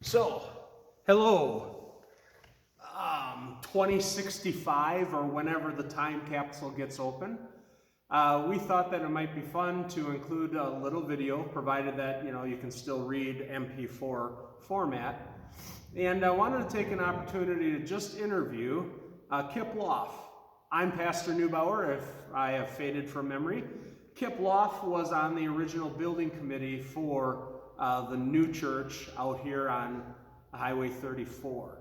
So, hello. 2065 or whenever the time capsule gets open. We thought that it might be fun to include a little video, provided that you can still read MP4 format. And I wanted to take an opportunity to just interview Kip Lof. I'm Pastor Neubauer, if I have faded from memory. Kip Lof was on the original building committee for the new church out here on Highway 34.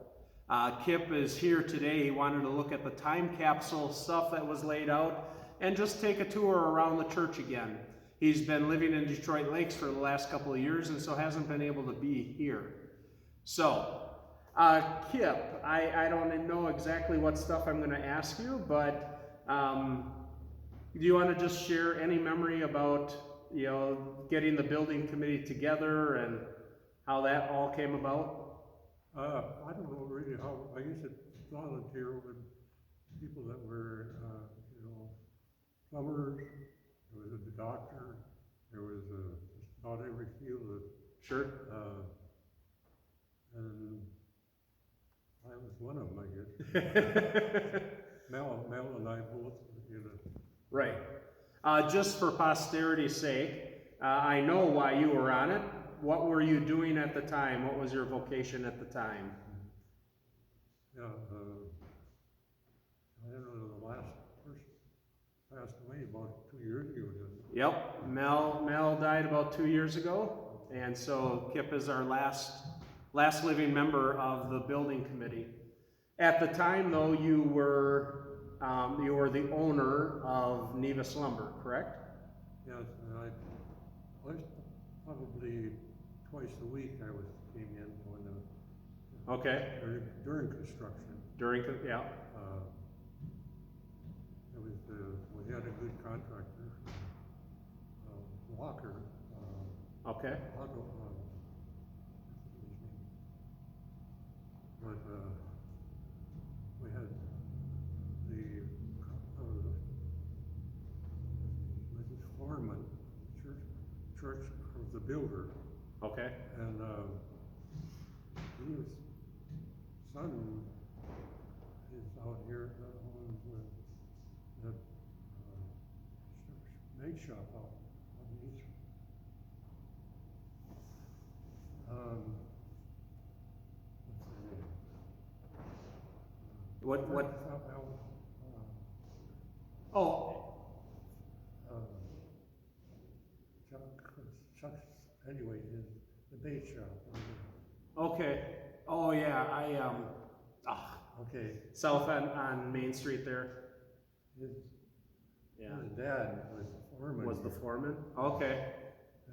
Kip is here today. He wanted to look at the time capsule stuff that was laid out and just take a tour around the church again. He's been living in Detroit Lakes for the last couple of years and so hasn't been able to be here. So, Kip, I don't know exactly what stuff I'm going to ask you, but do you want to just share any memory about getting the building committee together and how that all came about? I don't know really how. I used to volunteer with people that were, plumbers. There was a doctor. There was about every field. Sure. And I was one of them, I guess. Mel and I both, Right. Just for posterity's sake, I know why you were on it. What were you doing at the time? What was your vocation at the time? Yeah, I don't know, the last person passed away about 2 years ago. Yep, Mel died about 2 years ago, and so Kip is our last living member of the building committee. At the time, though, you were the owner of Nevis Lumber, correct? Yes, and I was probably twice a week came in when during construction. Yeah. It was we had a good contractor, Walker. Okay. But we had the foreman, church of the builder. Okay. And his son is out here that owns that make shop out on East. What? Anyway, the bait shop. Okay. Oh yeah, Okay. South on Main Street there. His dad was the foreman. Was the foreman? Okay.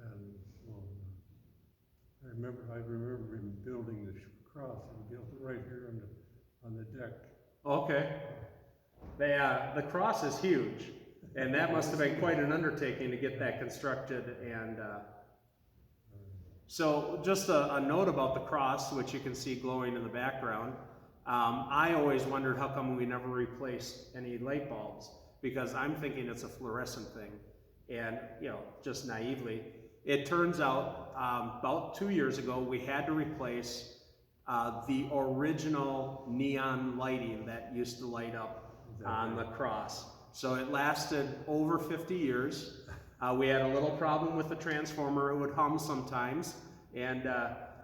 And so I remember him building the cross, and he built it right here on the deck. Okay. The cross is huge, and that must have been quite an undertaking to get that constructed. And so just a note about the cross, which you can see glowing in the background. I always wondered how come we never replaced any light bulbs, because I'm thinking it's a fluorescent thing. And, just naively, it turns out about 2 years ago, we had to replace the original neon lighting that used to light up on the cross. So it lasted over 50 years. We had a little problem with the transformer. It would hum sometimes. And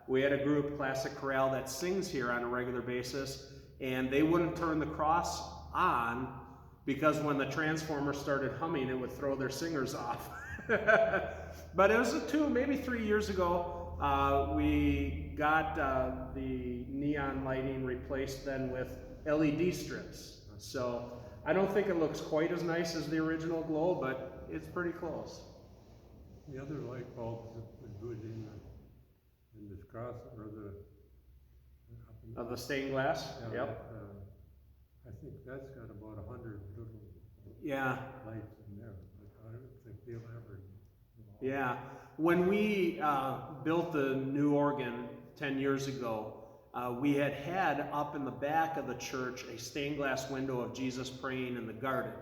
we had a group, Classic Chorale, that sings here on a regular basis. And they wouldn't turn the cross on because when the transformer started humming, it would throw their singers off. But it was maybe 3 years ago, we got the neon lighting replaced then with LED strips. So I don't think it looks quite as nice as the original glow, but it's pretty close. The other light bulbs that would go in this cross or the stained glass? Yeah, Yep. I think that's got about 100 little lights in there. But I don't think they'll ever. Yeah. When we built the new organ 10 years ago, we had up in the back of the church a stained glass window of Jesus praying in the garden.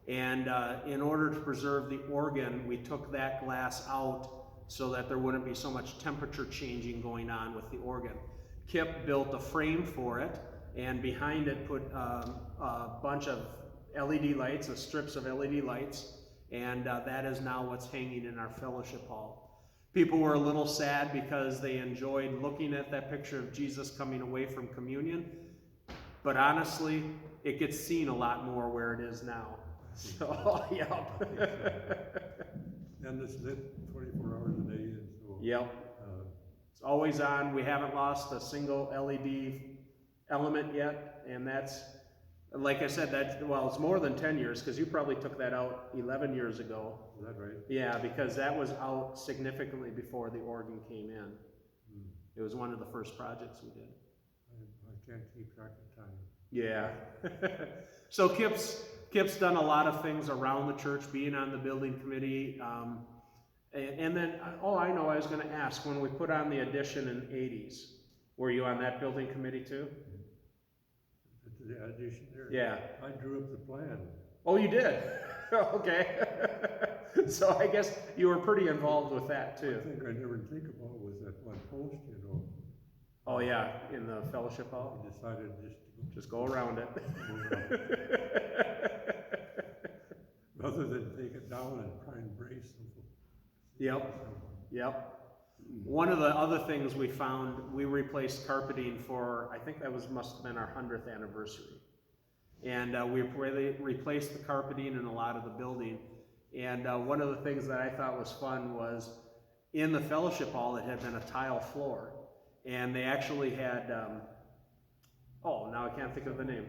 And in order to preserve the organ, we took that glass out so that there wouldn't be so much temperature changing going on with the organ. Kip built a frame for it, and behind it put a bunch of LED lights, strips of LED lights, and that is now what's hanging in our fellowship hall. People were a little sad because they enjoyed looking at that picture of Jesus coming away from communion, but honestly, it gets seen a lot more where it is now. So, yep. And it's lit 24 hours a day, and so. Yep. It's always on. We haven't lost a single LED element yet, and that's, like I said, well, it's more than 10 years, because you probably took that out 11 years ago. Is that right? Yeah, because that was out significantly before the organ came in. It was one of the first projects we did. I can't keep track of time. Yeah. So Kip's done a lot of things around the church, being on the building committee. And then, I know, I was going to ask, when we put on the addition in the 80s, were you on that building committee too? The addition there? Yeah. I drew up the plan. Oh, you did? Okay. So I guess you were pretty involved with that too. The thing I never think about was that one post, you know. Oh yeah, in the fellowship hall? I decided Just go around it. Rather than take it down and try and brace them. Yep. One of the other things we found, we replaced carpeting for, I think that must have been our 100th anniversary. And we replaced the carpeting in a lot of the building. And one of the things that I thought was fun was, in the fellowship hall, it had been a tile floor. And they actually had, now I can't think of the name.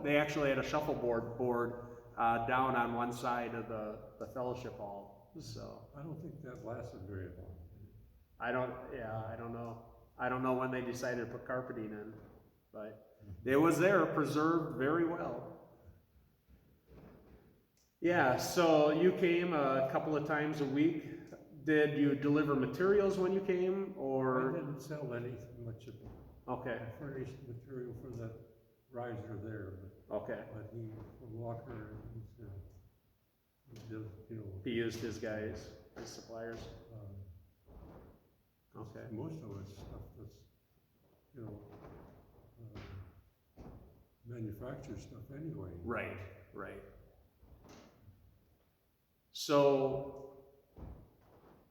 They actually had a shuffleboard board down on one side of the fellowship hall. So I don't think that lasted very long. I don't know. I don't know when they decided to put carpeting in, but it was there, preserved very well. Yeah, so you came a couple of times a week. Did you deliver materials when you came, or? I didn't sell anything much of it. Okay. I furnished material for that riser there, Okay. but Walker, He used his guys, his suppliers. Okay. Most of it's stuff that's, manufactured stuff anyway. Right. So,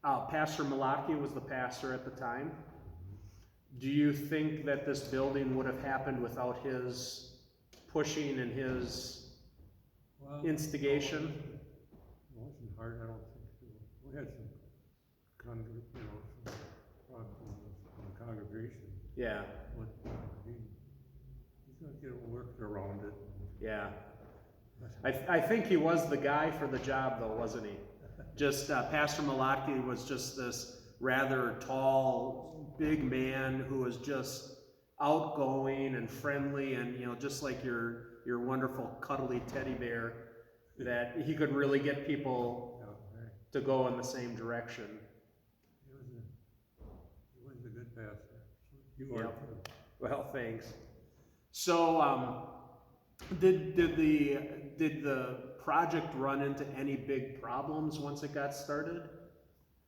Pastor Malaki was the pastor at the time. Do you think that this building would have happened without his pushing and his instigation? It wasn't hard, I don't think so. We had some from the congregation. Yeah. But he's got to get worked around it. Yeah. I think he was the guy for the job, though, wasn't he? Just Pastor Malaki was just this rather tall, big man who was just outgoing and friendly, and just like your wonderful cuddly teddy bear, that he could really get people to go in the same direction. He was a good pastor. You are too. Well, thanks. So, did the project run into any big problems once it got started?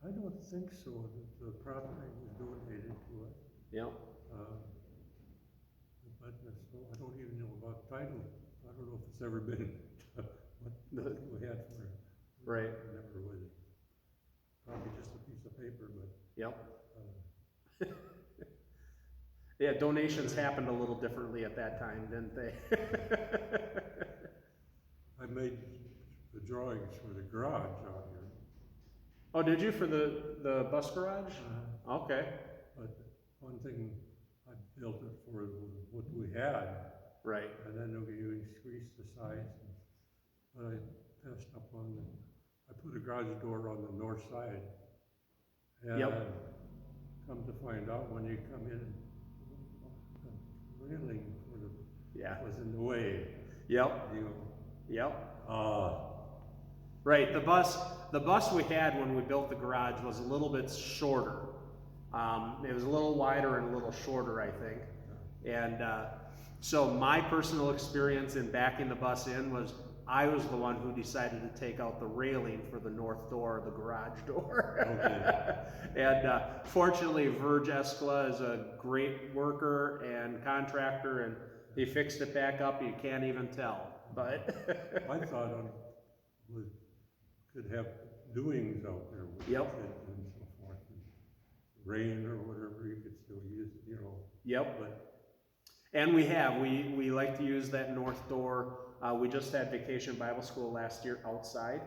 I don't think so. The property was donated to us. Yep. But so I don't even know about title. I don't know if it's ever been what we had for it. Right. It never was. Probably just a piece of paper, but. Yep. Yeah, donations happened a little differently at that time, didn't they? I made the drawings for the garage out here. Oh, did you, for the bus garage? Okay. But one thing I built it for what we had. Right. And then we increased the size. But I passed up on I put a garage door on the north side. And come to find out when you come in, the railing was in the way. Yep. Yep. Right. The bus we had when we built the garage was a little bit shorter. It was a little wider and a little shorter, I think. And so my personal experience in backing the bus in was I was the one who decided to take out the railing for the north door of the garage door. Okay. And fortunately, Verge Escala is a great worker and contractor, and he fixed it back up. You can't even tell. But I thought we could have doings out there with Yep. kids and so forth. And rain or whatever, you could still use, you know. Yep. But And we like to use that north door. We just had Vacation Bible School last year outside,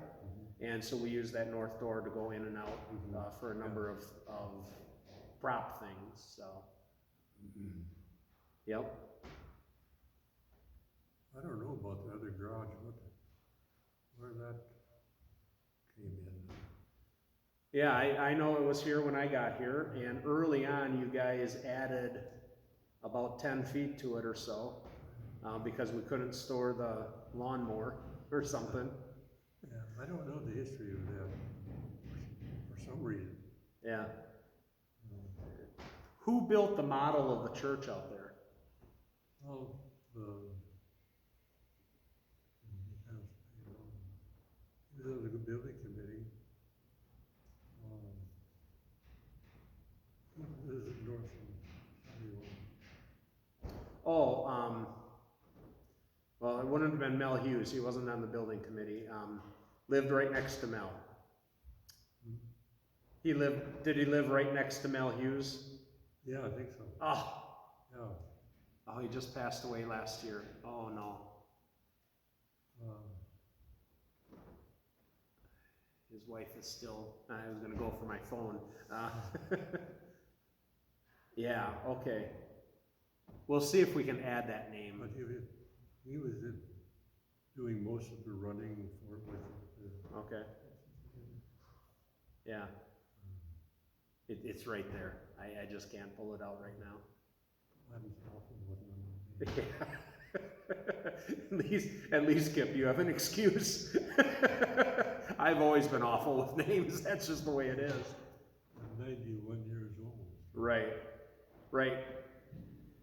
and so we use that north door to go in and out for a number of prop things. So, yep. I don't know about the other garage, where that came in. Yeah, I know it was here when I got here, and early on you guys added about 10 feet to it or so, because we couldn't store the lawnmower or something. Yeah, I don't know the history of that for some reason. Yeah. Who built the model of the church out there? Well, he was on the building committee. Who lives in North Oh, well, it wouldn't have been Mel Hughes. He wasn't on the building committee. Lived right next to Mel. Did he live right next to Mel Hughes? Yeah, I think so. Oh, Yeah. oh, he just passed away last year. Oh no. His wife is still, I was gonna go for my phone. Yeah, okay. We'll see if we can add that name. But he was doing most of the running for it. Okay. Yeah. It's right there. I just can't pull it out right now. I'm awful with Yeah. At least, Kip, you have an excuse. I've always been awful with names. That's just the way it is. I'm 91 years old. Right. Right.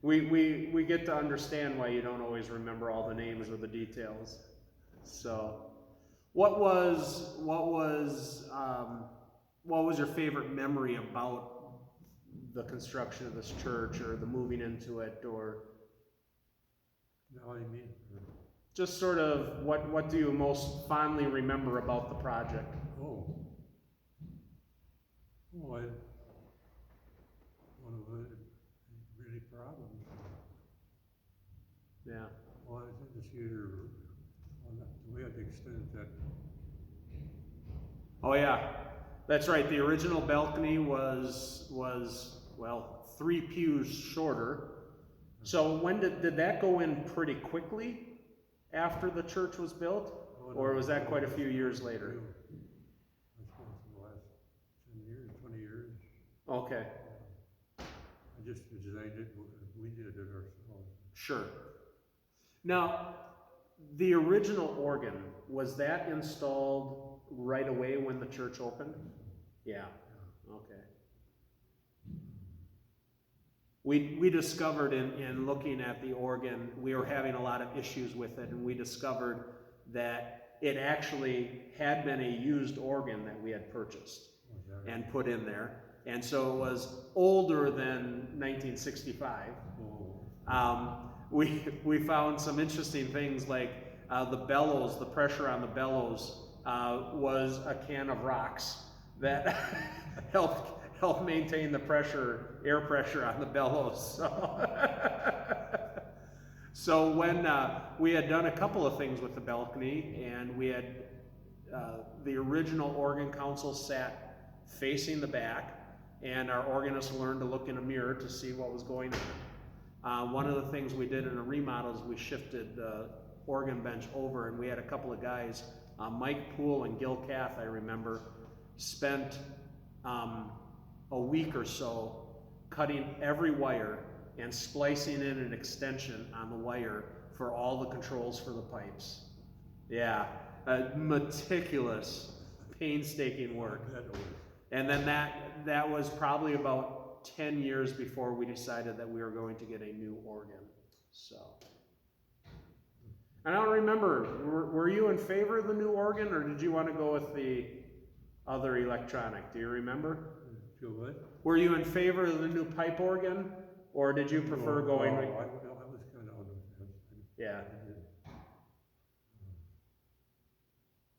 We get to understand why you don't always remember all the names or the details. So, what was your favorite memory about the construction of this church, or the moving into it, or Now I mean, just sort of what do you most fondly remember about the project? one of the really problems. Yeah. Well, I think this year, we had to extend that. Oh yeah, that's right. The original balcony was well 3 pews shorter. So when did that go in pretty quickly after the church was built, or was that quite a few years later? I suppose the last 10 years, 20 years. Okay. I just designed it. We did it ourselves. Sure. Now, the original organ, was that installed right away when the church opened? Yeah. Okay. We discovered in looking at the organ, we were having a lot of issues with it, and we discovered that it actually had been a used organ that we had purchased and put in there. And so it was older than 1965. We found some interesting things, like the bellows, the pressure on the bellows was a can of rocks that helped maintain the air pressure on the bellows. So when we had done a couple of things with the balcony, and we had the original organ council sat facing the back, and our organist learned to look in a mirror to see what was going on. One of the things we did in a remodel is we shifted the organ bench over, and we had a couple of guys, Mike Poole and Gil Cath, I remember, spent a week or so cutting every wire and splicing in an extension on the wire for all the controls for the pipes. Yeah, meticulous, painstaking work. And then that was probably about 10 years before we decided that we were going to get a new organ. So, I don't remember, were you in favor of the new organ, or did you want to go with the other electronic? Do you remember? Feel what? Were you in favor of the new pipe organ, or did you prefer going? No, I was kind of on the fence. Yeah.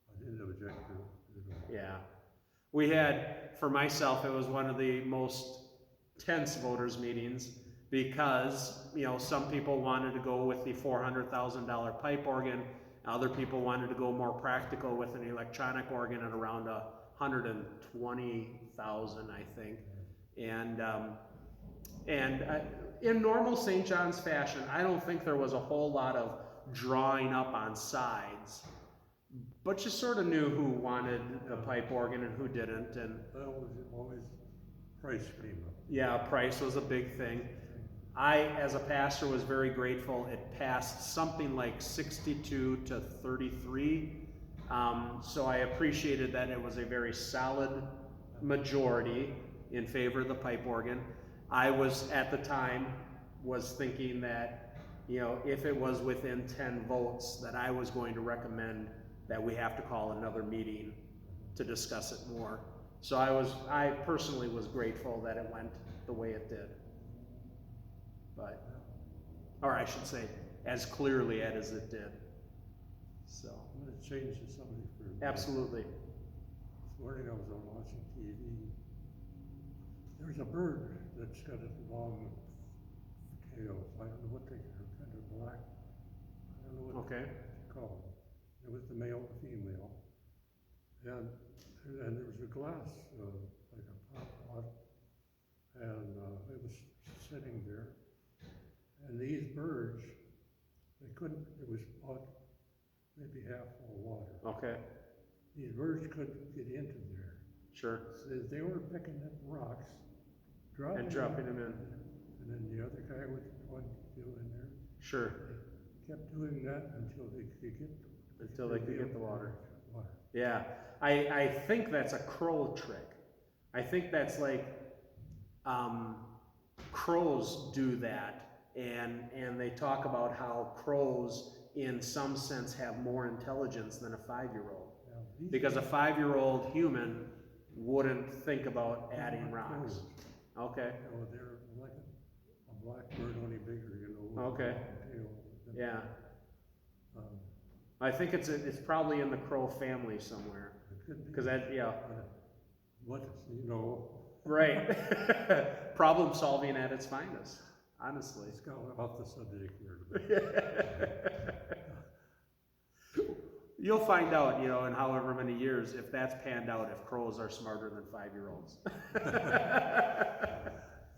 I didn't object to it. Yeah. We had, for myself, it was one of the most tense voters meetings because, you know, some people wanted to go with the $400,000 pipe organ. Other people wanted to go more practical with an electronic organ at around 120,000, I think. And in normal St. John's fashion, I don't think there was a whole lot of drawing up on sides. But you sort of knew who wanted the pipe organ and who didn't, and always price came up. Yeah, price was a big thing. I, as a pastor, was very grateful. It passed something like 62 to 33. So I appreciated that it was a very solid majority in favor of the pipe organ. I was, at the time, was thinking that, you know, if it was within 10 votes, that I was going to recommend that we have to call another meeting to discuss it more. So I personally was grateful that it went the way it did. But, or I should say, as clearly as it did. So. I'm going to change the subject for a minute. Absolutely. This morning I was on watching TV. There's a bird that's got a long tail. I don't know what they are, kind of black. I don't know what Okay. to call them. It was the male and female. And there was a glass, like a pop pot, and it was sitting there. And these birds, they couldn't, it was about maybe half full of water. Okay. These birds couldn't get into there. Sure. So they were picking up rocks, dropping them in. And then the other guy would want to go in there. Sure. They kept doing that until they could get the water. Yeah. I think that's a crow trick. I think that's like crows do that, and they talk about how crows in some sense have more intelligence than a 5-year-old. Yeah, because a 5-year-old human wouldn't think about adding rocks. Okay. Oh, they're like a blackbird, only bigger, you know. Okay. Tail. Yeah. I think it's probably in the crow family somewhere. It could be. Because that, yeah. What, you know. Right. Problem solving at its finest, honestly. It's got off the subject here. You'll find out, you know, in however many years, if that's panned out, if crows are smarter than 5-year-olds.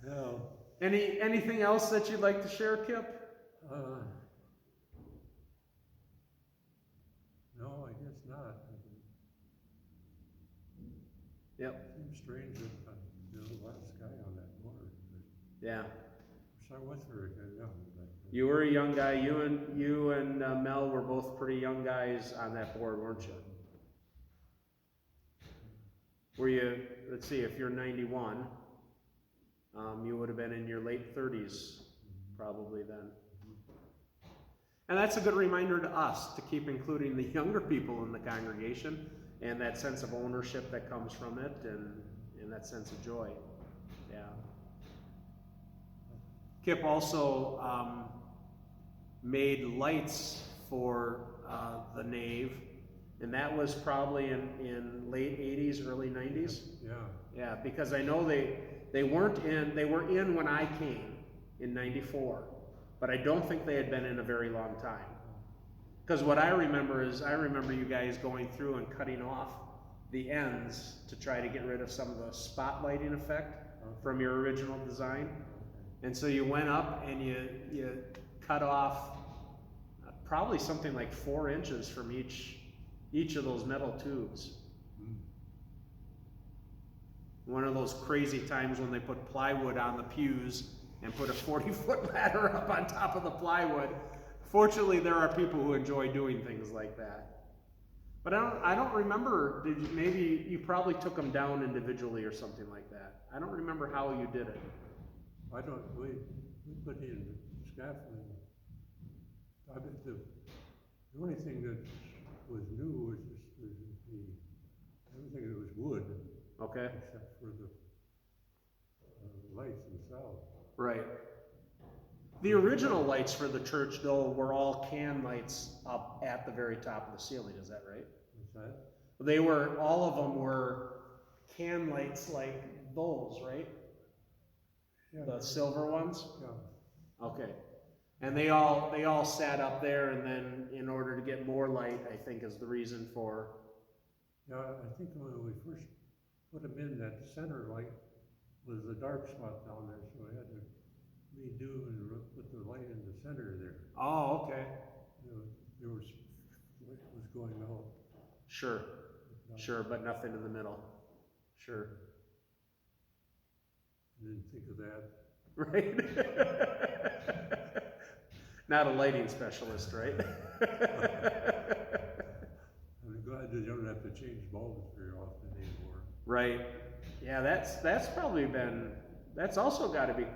Yeah. Anything else that you'd like to share, Kip? No, I guess not. Yep. Seems strange that there's a last guy on that board. Yeah. So I was very young. You were a young guy. You and Mel were both pretty young guys on that board, weren't you? Were you? Let's see. If you're 91, you would have been in your late 30s, probably then. And that's a good reminder to us to keep including the younger people in the congregation and that sense of ownership that comes from it, and that sense of joy. Yeah. Kip also made lights for the nave, and that was probably in late 80s, early 90s. Yeah. Yeah, because I know they weren't in, they were in when I came in 94, but I don't think they had been in a very long time. Because what I remember is, I remember you guys going through and cutting off the ends to try to get rid of some of the spotlighting effect from your original design. And so you went up and you cut off probably something like 4 inches from each of those metal tubes. One of those crazy times when they put plywood on the pews and put a 40-foot ladder up on top of the plywood. Fortunately, there are people who enjoy doing things like that. But I don't remember, maybe you probably took them down individually or something like that. I don't remember how you did it. We put in scaffolding. I bet The only thing that was new was just everything that was wood, Okay, except for the lights themselves. right. The original lights for the church, though, were all can lights up at the very top of the ceiling, is that right? What's that? They were, all of them were can lights like those, right? Yeah, The silver ones? yeah. Okay. And they all sat up there, and then in order to get more light, I think is the reason for, Yeah, I think when we first put them in, that center light was the dark spot down there, so we had to redo and put the light in the center there. oh, okay. There was, light was going out. Sure, sure, but nothing in the middle. Sure. I didn't think of that. Right? Not a lighting specialist, right? I'm glad that you don't have to change bulbs very often anymore. Right. Yeah, that's probably been, that's also got to be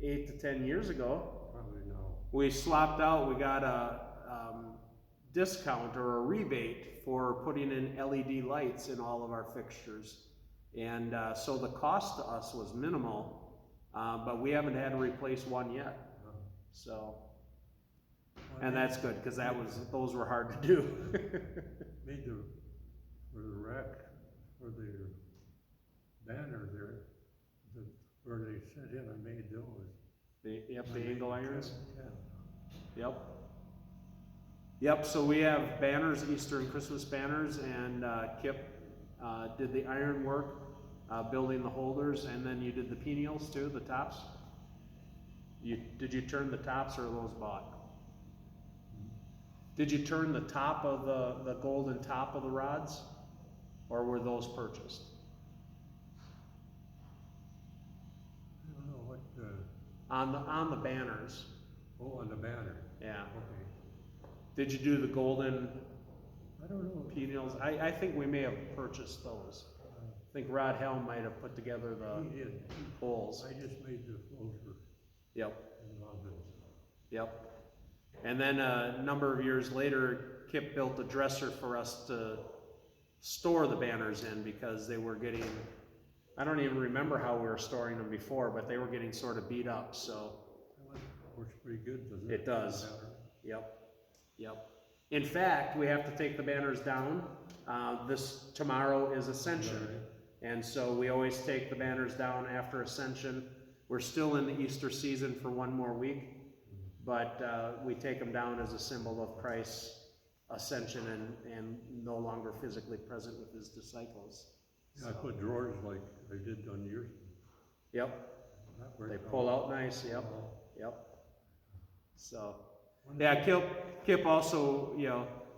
8 to 10 years ago. Probably no. We swapped out, we got a discount or a rebate for putting in LED lights in all of our fixtures. And so the cost to us was minimal, but we haven't had to replace one yet. So, and that's good, because those were hard to do. Made for the rack, for the banner there, where they set in, I made those. Yep, the angle irons. Yeah. Yep. Yep, so we have banners, Easter and Christmas banners, and Kip did the iron work, building the holders, and then you did the penials too, the tops? Did you turn the tops, or are those bought? Did you turn the top of the golden top of the rods, or were those purchased? I don't know what, On the banners. oh, on the banner. Yeah. Okay. Did you do the golden I don't know. penials? I think we may have purchased those. I think Rod Helm might have put together the He did. holes. I just made the closer Yep. in London. Yep. And then a number of years later, Kip built a dresser for us to store the banners in, because they were getting, I don't even remember how we were storing them before, but they were getting sort of beat up, so. That works pretty good, doesn't it? It does. Yep. Yep. In fact, we have to take the banners down. Tomorrow is Ascension. And so we always take the banners down after Ascension. We're still in the Easter season for one more week, but we take them down as a symbol of Christ's ascension and no longer physically present with his disciples. Yeah, I put drawers like I did on yours. Yep. That worked They out. pull out nice. Yep. Yep. So, yeah, Kip also,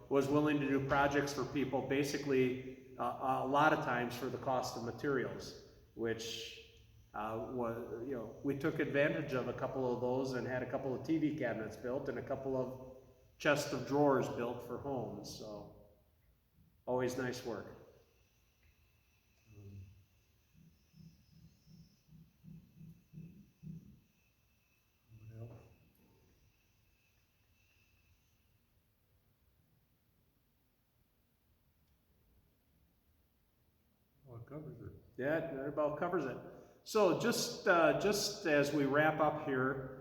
was willing to do projects for people, basically a lot of times for the cost of materials, which was, we took advantage of a couple of those and had a couple of TV cabinets built and a couple of chests of drawers built for homes. So, always nice work. What else? Well, it covers it. Yeah, that about covers it. So just as we wrap up here,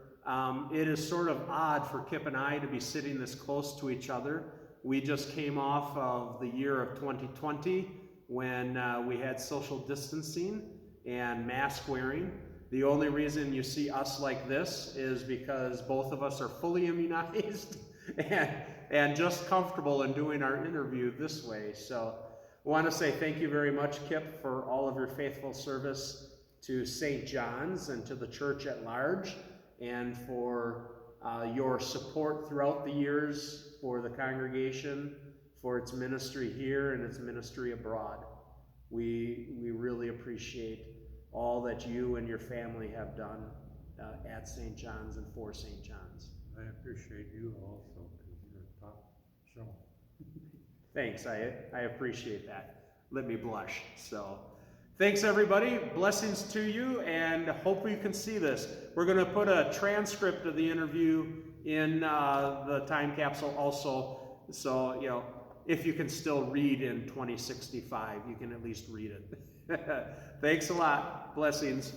it is sort of odd for Kip and I to be sitting this close to each other. We just came off of the year of 2020 when we had social distancing and mask wearing. The only reason you see us like this is because both of us are fully immunized and just comfortable in doing our interview this way. So I want to say thank you very much, Kip, for all of your faithful service to St. John's and to the church at large, and for your support throughout the years for the congregation, for its ministry here and its ministry abroad. We really appreciate all that you and your family have done at St. John's and for St. John's. I appreciate you also, because you're top shelf. Thanks, I appreciate that. Let me blush. So, thanks everybody, blessings to you, and hope you can see this. We're going to put a transcript of the interview in the time capsule also. So, you know, if you can still read in 2065, you can at least read it. Thanks a lot. Blessings.